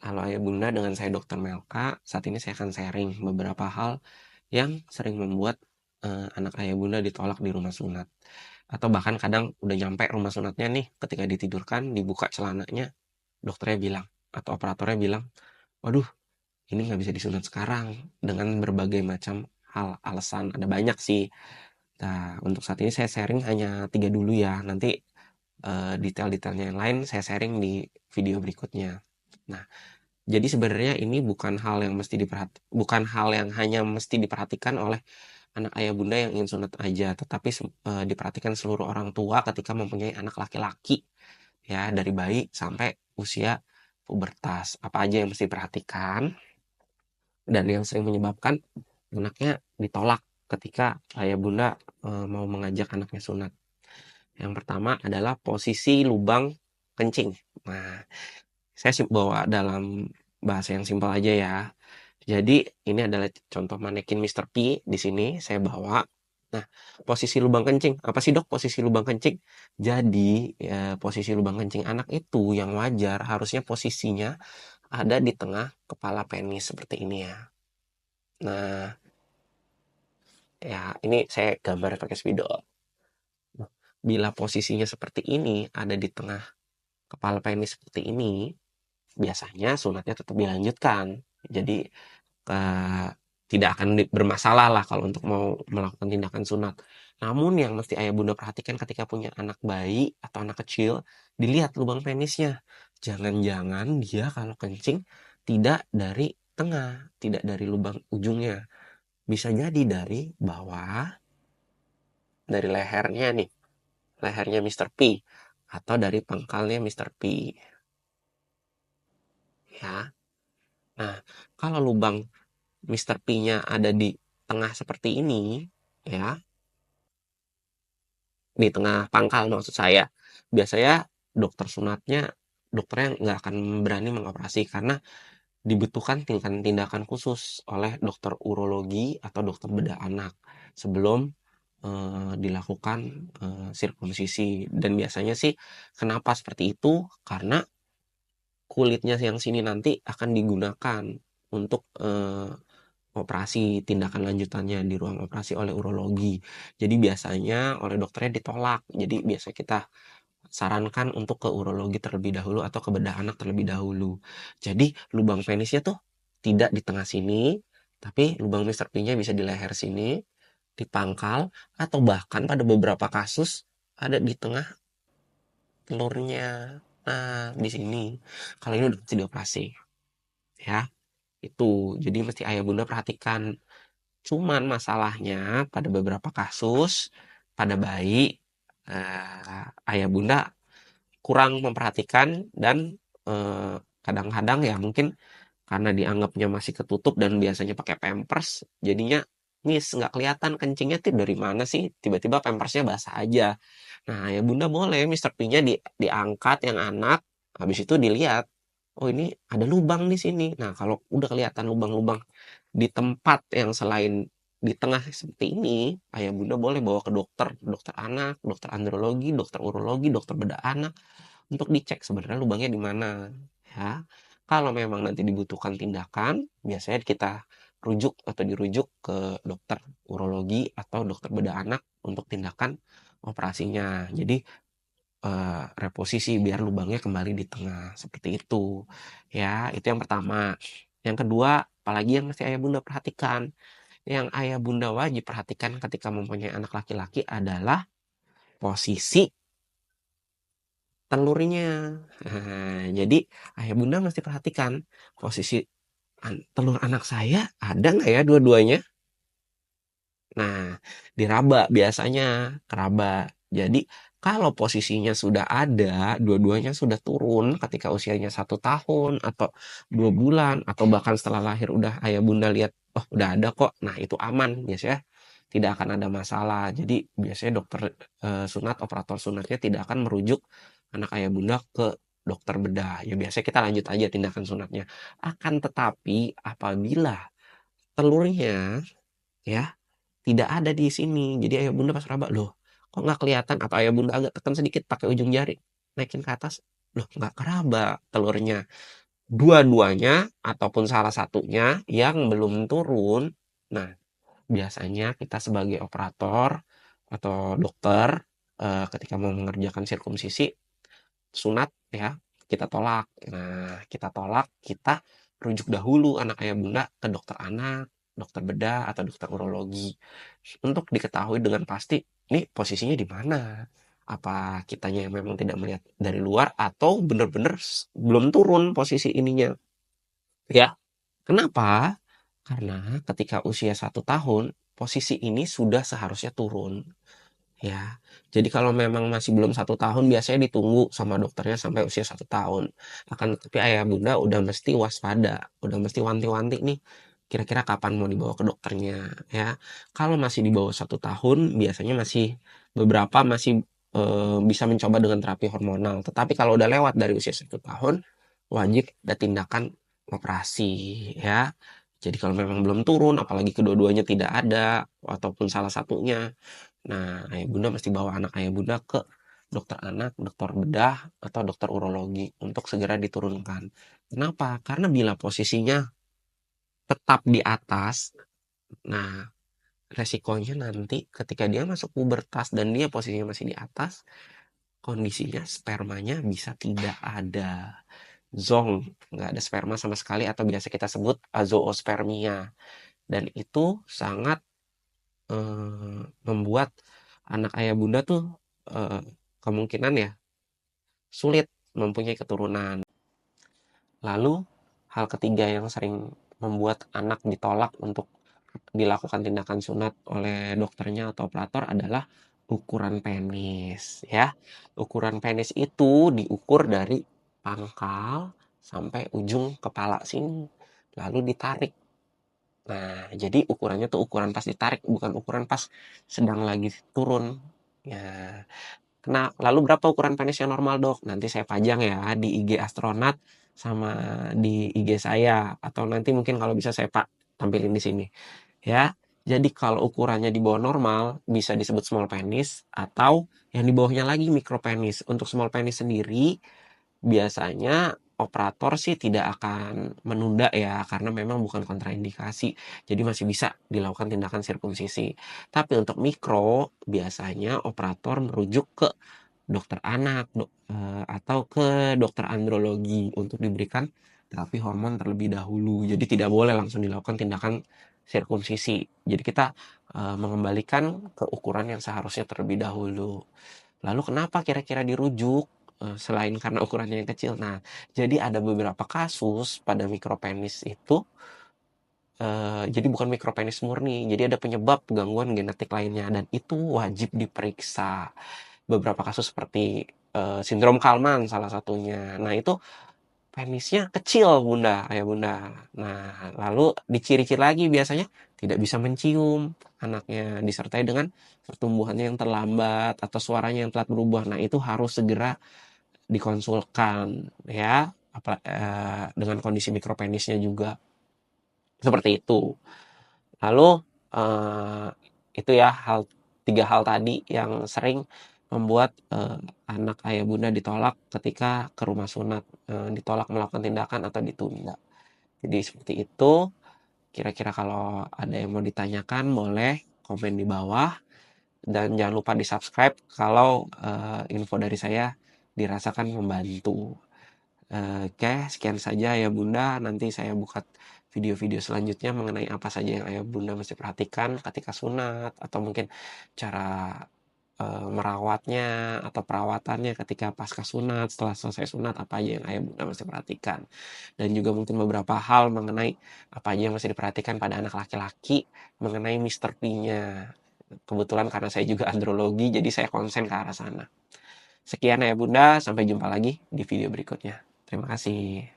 Halo Ayah Bunda, dengan saya Dr. Melka. Saat ini saya akan sharing beberapa hal yang sering membuat anak Ayah Bunda ditolak di rumah sunat. Atau bahkan kadang udah nyampe rumah sunatnya nih, ketika ditidurkan, dibuka celananya, dokternya bilang, atau operatornya bilang, waduh, ini nggak bisa disunat sekarang. Dengan berbagai macam hal, alasan, ada banyak sih. Nah, untuk saat ini saya sharing hanya 3 dulu ya. Nanti detail-detailnya yang lain saya sharing di video berikutnya. Nah, jadi sebenarnya ini bukan hal yang hanya mesti diperhatikan oleh anak ayah bunda yang ingin sunat aja, tetapi diperhatikan seluruh orang tua ketika mempunyai anak laki-laki, ya, dari bayi sampai usia pubertas. Apa aja yang mesti diperhatikan dan yang sering menyebabkan anaknya ditolak ketika ayah bunda mau mengajak anaknya sunat. Yang pertama adalah posisi lubang kencing. Nah, saya bawa dalam bahasa yang simpel aja ya. Jadi ini adalah contoh manekin Mr. P di sini saya bawa. Nah, posisi lubang kencing. Apa sih dok posisi lubang kencing? Jadi ya, posisi lubang kencing anak itu yang wajar harusnya posisinya ada di tengah kepala penis seperti ini ya. Nah, ya ini saya gambar pakai spidol. Bila posisinya seperti ini ada di tengah kepala penis seperti ini, biasanya sunatnya tetap dilanjutkan. Jadi eh, tidak akan bermasalah lah kalau untuk mau melakukan tindakan sunat. Namun yang mesti ayah bunda perhatikan ketika punya anak bayi atau anak kecil, dilihat lubang penisnya. Jangan-jangan dia kalau kencing tidak dari tengah, tidak dari lubang ujungnya. Bisa jadi dari bawah, dari lehernya nih, lehernya Mr. P, atau dari pangkalnya Mr. P. Ya. Nah, kalau lubang Mr. P-nya ada di tengah seperti ini, ya, di tengah pangkal maksud saya, biasanya dokter sunatnya, dokternya nggak akan berani mengoperasi karena dibutuhkan tindakan khusus oleh dokter urologi atau dokter bedah anak sebelum dilakukan sirkumsisi. Dan biasanya sih kenapa seperti itu? Karena kulitnya yang sini nanti akan digunakan untuk operasi tindakan lanjutannya di ruang operasi oleh urologi. Jadi biasanya oleh dokternya ditolak. Jadi biasa kita sarankan untuk ke urologi terlebih dahulu atau ke bedah anak terlebih dahulu. Jadi lubang penisnya tuh tidak di tengah sini, tapi lubang Mr. P-nya bisa di leher sini, di pangkal, atau bahkan pada beberapa kasus ada di tengah telurnya. Nah, di sini. Kalau ini udah mesti dioperasi, ya. Itu. Jadi mesti ayah bunda perhatikan. Cuman masalahnya pada beberapa kasus, pada bayi, ayah bunda kurang memperhatikan dan kadang-kadang ya mungkin karena dianggapnya masih ketutup dan biasanya pakai pampers, jadinya miss, nggak kelihatan kencingnya tuh dari mana sih, tiba-tiba pampersnya basah aja. Nah, ya bunda boleh Mr. P-nya diangkat yang anak, habis itu dilihat, oh ini ada lubang di sini. Nah, kalau udah kelihatan lubang-lubang di tempat yang selain di tengah seperti ini, ayah bunda boleh bawa ke dokter, dokter anak, dokter andrologi, dokter urologi, dokter bedah anak, untuk dicek sebenarnya lubangnya di mana, ya. Kalau memang nanti dibutuhkan tindakan, biasanya kita rujuk atau dirujuk ke dokter urologi atau dokter bedah anak untuk tindakan operasinya. Jadi reposisi biar lubangnya kembali di tengah seperti itu. Ya, itu yang pertama. Yang kedua, apalagi yang mesti ayah bunda perhatikan. Yang ayah bunda wajib perhatikan ketika mempunyai anak laki-laki adalah posisi telurnya. Nah, jadi ayah bunda mesti perhatikan posisi telur anak saya ada nggak ya dua-duanya. Nah, diraba biasanya, keraba. Jadi kalau posisinya sudah ada, dua-duanya sudah turun ketika usianya 1 tahun atau 2 bulan atau bahkan setelah lahir udah ayah bunda lihat, oh udah ada kok. Nah itu aman biasanya, tidak akan ada masalah. Jadi biasanya dokter sunat, operator sunatnya tidak akan merujuk anak ayah bunda ke dokter bedah. Ya biasanya kita lanjut aja tindakan sunatnya. Akan tetapi apabila telurnya, ya, tidak ada di sini. Jadi ayah bunda pas raba, loh kok nggak kelihatan? Atau ayah bunda agak tekan sedikit pakai ujung jari, naikin ke atas, loh nggak keraba telurnya. dua-duanya ataupun salah satunya yang belum turun, nah biasanya kita sebagai operator atau dokter, ketika mau mengerjakan sirkumsisi, sunat ya, kita tolak. Nah, kita tolak, kita rujuk dahulu anak ayah bunda ke dokter anak, dokter bedah, atau dokter urologi. Untuk diketahui dengan pasti, ini posisinya di mana? Apa kitanya yang memang tidak melihat dari luar, atau benar-benar belum turun posisi ininya? Ya, kenapa? Karena ketika usia 1 tahun, posisi ini sudah seharusnya turun. Ya, jadi kalau memang masih belum 1 tahun, biasanya ditunggu sama dokternya sampai usia 1 tahun. Akan tetapi ayah bunda udah mesti waspada, udah mesti wanti-wanti nih, kira-kira kapan mau dibawa ke dokternya, ya. Kalau masih di bawah 1 tahun, biasanya masih beberapa masih bisa mencoba dengan terapi hormonal. Tetapi kalau udah lewat dari usia 1 tahun, wajib ada tindakan operasi, ya. Jadi kalau memang belum turun, apalagi kedua-duanya tidak ada, ataupun salah satunya, nah, ayah bunda mesti bawa anak ayah bunda ke dokter anak, dokter bedah, atau dokter urologi untuk segera diturunkan. Kenapa? Karena bila posisinya tetap di atas, nah resikonya nanti ketika dia masuk pubertas dan dia posisinya masih di atas, kondisinya spermanya bisa tidak ada. Zong, nggak ada sperma sama sekali atau biasa kita sebut azoospermia. Dan itu sangat membuat anak ayah bunda tuh eh, kemungkinan ya sulit mempunyai keturunan. Lalu hal ketiga yang sering membuat anak ditolak untuk dilakukan tindakan sunat oleh dokternya atau operator adalah ukuran penis ya. Ukuran penis itu diukur dari pangkal sampai ujung kepala sini lalu ditarik. Nah, jadi ukurannya tuh ukuran pas ditarik, bukan ukuran pas sedang lagi turun. Ya, lalu berapa ukuran penis yang normal, Dok? Nanti saya pajang ya di IG astronot sama di IG saya, atau nanti mungkin kalau bisa saya tampilin di sini. Ya. Jadi kalau ukurannya di bawah normal bisa disebut small penis, atau yang di bawahnya lagi micro penis. Untuk small penis sendiri biasanya operator sih tidak akan menunda ya, karena memang bukan kontraindikasi. Jadi masih bisa dilakukan tindakan sirkumsisi. Tapi untuk mikro, biasanya operator merujuk ke dokter anak atau ke dokter andrologi untuk diberikan terapi hormon terlebih dahulu. Jadi tidak boleh langsung dilakukan tindakan sirkumsisi. Jadi kita mengembalikan ke ukuran yang seharusnya terlebih dahulu. Lalu kenapa kira-kira dirujuk? Selain karena ukurannya yang kecil. Nah, jadi ada beberapa kasus pada mikropenis itu, jadi bukan mikropenis murni, jadi ada penyebab gangguan genetik lainnya, dan itu wajib diperiksa. Beberapa kasus seperti sindrom Kallmann salah satunya. Nah, itu penisnya kecil bunda, ayah bunda. Nah, lalu diciri-ciri lagi biasanya tidak bisa mencium anaknya, disertai dengan pertumbuhannya yang terlambat atau suaranya yang telat berubah. Nah, itu harus segera dikonsulkan ya, dengan kondisi mikropenisnya juga seperti itu. Lalu eh, itu ya tiga hal tadi yang sering membuat anak ayah bunda ditolak ketika ke rumah sunat, ditolak melakukan tindakan atau ditunda. Jadi seperti itu. Kira-kira kalau ada yang mau ditanyakan boleh komen di bawah, dan jangan lupa di subscribe kalau info dari saya dirasakan membantu. Oke, sekian saja ya Bunda. Nanti saya buka video-video selanjutnya mengenai apa saja yang ayah bunda mesti perhatikan ketika sunat, atau mungkin cara merawatnya atau perawatannya ketika pasca sunat, setelah selesai sunat, apa aja yang ayah bunda mesti perhatikan. Dan juga mungkin beberapa hal mengenai apa aja yang mesti diperhatikan pada anak laki-laki mengenai Mr. P-nya. Kebetulan karena saya juga andrologi, jadi saya konsen ke arah sana. Sekian ya Bunda, sampai jumpa lagi di video berikutnya. Terima kasih.